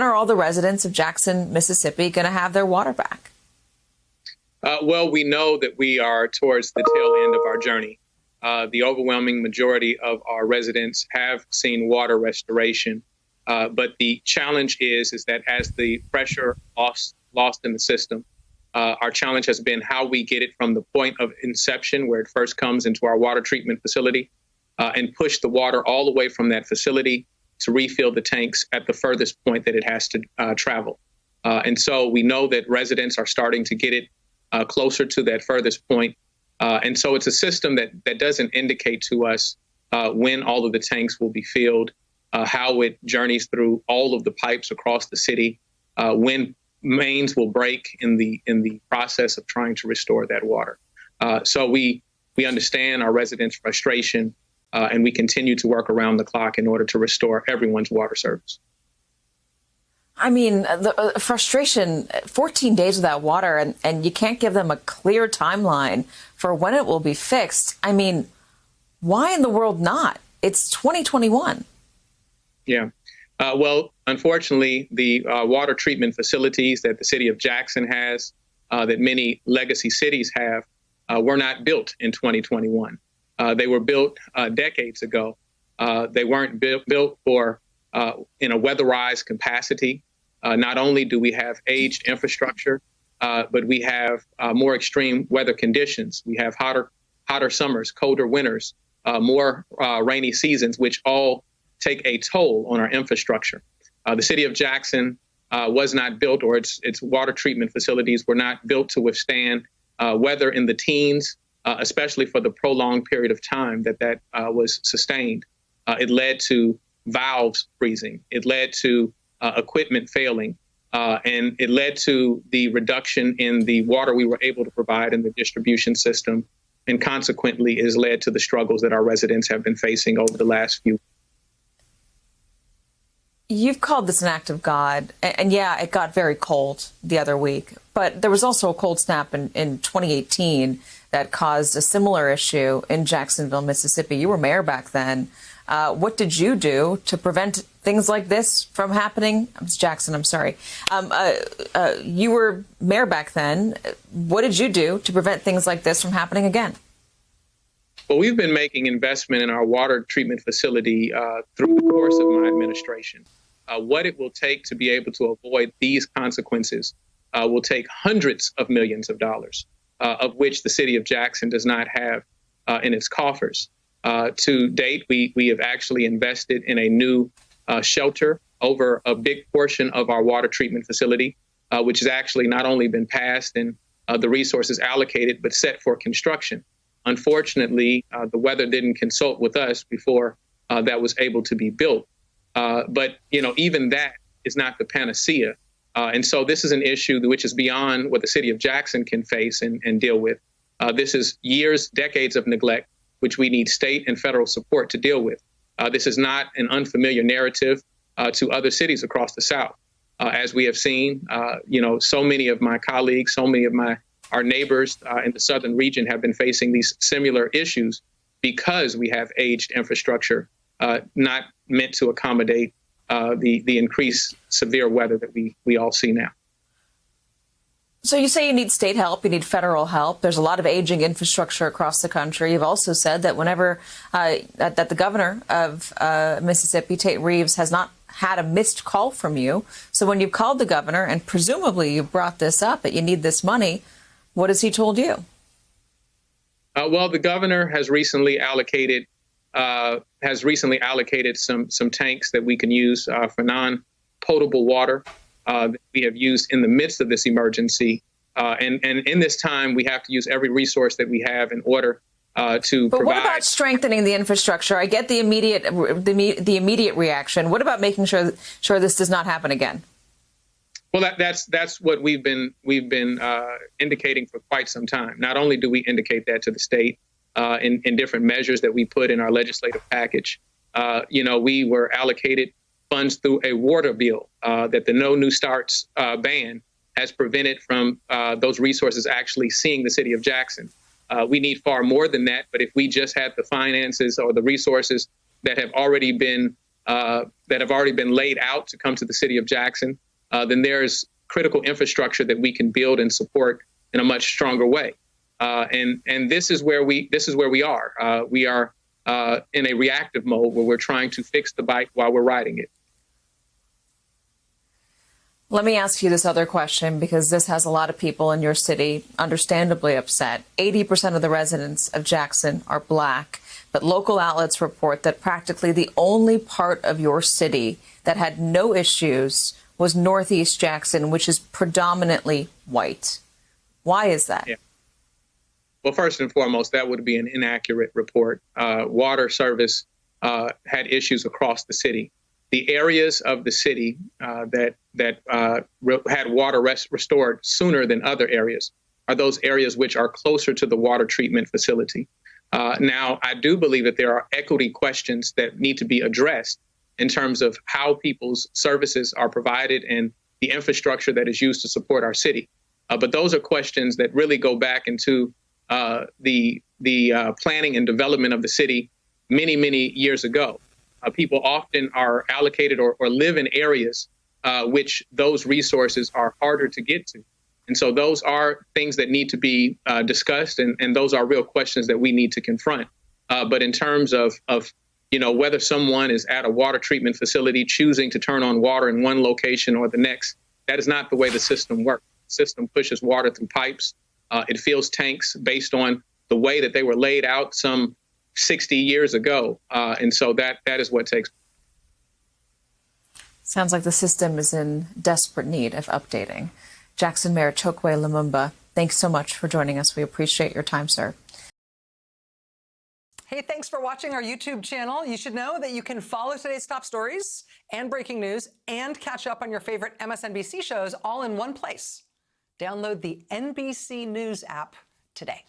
are all the residents of Jackson, Mississippi going to have their water back? Well, we know that we are towards the tail end of our journey. The overwhelming majority of our residents have seen water restoration. But the challenge is that as the pressure lost in the system, our challenge has been how we get it from the point of inception, where it first comes into our water treatment facility, and push the water all the way from that facility to refill the tanks at the furthest point that it has to travel. And so we know that residents are starting to get it closer to that furthest point. And so it's a system that doesn't indicate to us when all of the tanks will be filled, how it journeys through all of the pipes across the city, when mains will break in the process of trying to restore that water. So we understand our residents' frustration, and we continue to work around the clock in order to restore everyone's water service. I mean, the frustration, 14 days without water, and you can't give them a clear timeline for when it will be fixed. I mean, why in the world not? It's 2021. Yeah. Well, unfortunately, the water treatment facilities that the city of Jackson has, that many legacy cities have, were not built in 2021. They were built decades ago. They weren't built for in a weatherized capacity. Not only do we have aged infrastructure, but we have more extreme weather conditions. We have hotter summers, colder winters, more rainy seasons, which all take a toll on our infrastructure. The city of Jackson was not built, or its water treatment facilities were not built to withstand weather in the teens, especially for the prolonged period of time that was sustained. It led to valves freezing. It led to equipment failing, and it led to the reduction in the water we were able to provide in the distribution system, and consequently has led to the struggles that our residents have been facing over the last few. You've called this an act of God, and yeah, it got very cold the other week, but there was also a cold snap in 2018 that caused a similar issue in Jacksonville, Mississippi. You were mayor back then. What did you do to prevent things like this from happening? It's Jackson, I'm sorry. You were mayor back then. What did you do to prevent things like this from happening again? Well, we've been making investment in our water treatment facility through the course of my administration. What it will take to be able to avoid these consequences will take hundreds of millions of dollars, of which the city of Jackson does not have in its coffers. To date, we have actually invested in a new shelter over a big portion of our water treatment facility, which has actually not only been passed and the resources allocated, but set for construction. Unfortunately, the weather didn't consult with us before that was able to be built. But, even that is not the panacea. And so this is an issue which is beyond what the city of Jackson can face and deal with. This is years, decades of neglect, which we need state and federal support to deal with. This is not an unfamiliar narrative to other cities across the South. As we have seen, so many of my colleagues, so many of our neighbors in the southern region have been facing these similar issues because we have aged infrastructure not meant to accommodate the increased severe weather that we all see now. So you say you need state help, you need federal help. There's a lot of aging infrastructure across the country. You've also said that whenever that the governor of Mississippi, Tate Reeves, has not had a missed call from you. So when you've called the governor and presumably you brought this up that you need this money, what has he told you? Well, the governor has recently allocated some tanks that we can use for non-potable water that we have used in the midst of this emergency. And in this time, we have to use every resource that we have in order to provide. But what about strengthening the infrastructure? I get the immediate reaction. What about making sure this does not happen again? Well, that's what we've been indicating for quite some time. Not only do we indicate that to the state in different measures that we put in our legislative package, we were allocated funds through a water bill that the No New Starts ban has prevented from those resources actually seeing the city of Jackson. We need far more than that, but if we just had the finances or the resources that have already been that have already been laid out to come to the city of Jackson, then there's critical infrastructure that we can build and support in a much stronger way. And this is where we are. We are in a reactive mode where we're trying to fix the bike while we're riding it. Let me ask you this other question, because this has a lot of people in your city understandably upset. 80% of the residents of Jackson are Black, but local outlets report that practically the only part of your city that had no issues was Northeast Jackson, which is predominantly white. Why is that? Yeah. Well, first and foremost, that would be an inaccurate report. Water service had issues across the city. The areas of the city that had water restored sooner than other areas are those areas which are closer to the water treatment facility. Now, I do believe that there are equity questions that need to be addressed in terms of how people's services are provided and the infrastructure that is used to support our city. But those are questions that really go back into the planning and development of the city many, many years ago. People often are allocated or live in areas which those resources are harder to get to. And so those are things that need to be discussed, and those are real questions that we need to confront. But in terms of whether someone is at a water treatment facility choosing to turn on water in one location or the next, that is not the way the system works. The system pushes water through pipes. It fills tanks based on the way that they were laid out some 60 years ago. And so that is what takes. Sounds like the system is in desperate need of updating. Jackson Mayor Chokwe Lumumba, thanks so much for joining us. We appreciate your time, sir. Hey, thanks for watching our YouTube channel. You should know that you can follow today's top stories and breaking news and catch up on your favorite MSNBC shows all in one place. Download the NBC News app today.